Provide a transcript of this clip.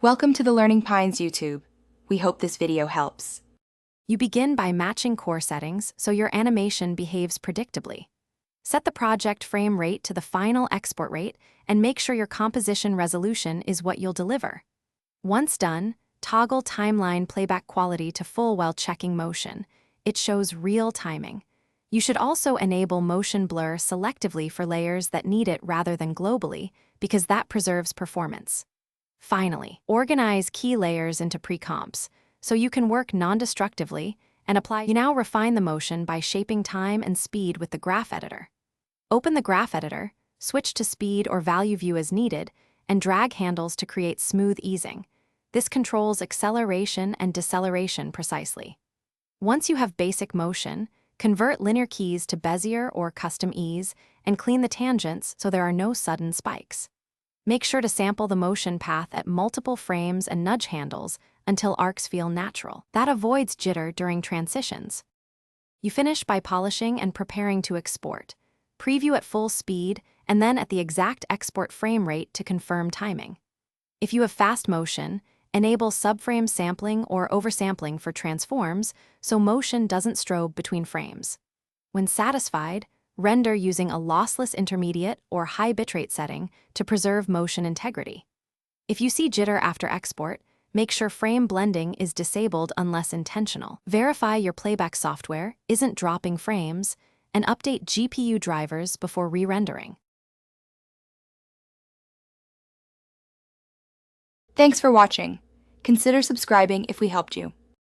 Welcome to the Learning Pines YouTube. We hope this video helps. You begin by matching core settings so your animation behaves predictably. Set the project frame rate to the final export rate and make sure your composition resolution is what you'll deliver. Once done, toggle timeline playback quality to full while checking motion. It shows real timing. You should also enable motion blur selectively for layers that need it rather than globally, because that preserves performance. Finally, organize key layers into pre-comps so you can work non-destructively and apply. You now refine the motion by shaping time and speed with the graph editor. Open the graph editor, switch to speed or value view as needed, and drag handles to create smooth easing. This controls acceleration and deceleration precisely. Once you have basic motion, convert linear keys to Bezier or custom ease and clean the tangents so there are no sudden spikes. Make sure to sample the motion path at multiple frames and nudge handles until arcs feel natural. That avoids jitter during transitions. You finish by polishing and preparing to export. Preview at full speed and then at the exact export frame rate to confirm timing. If you have fast motion, enable subframe sampling or oversampling for transforms so motion doesn't strobe between frames. When satisfied, render using a lossless intermediate or high bitrate setting to preserve motion integrity. If you see jitter after export, make sure frame blending is disabled unless intentional. Verify your playback software isn't dropping frames, and update GPU drivers before re-rendering. Thanks for watching. Consider subscribing if we helped you.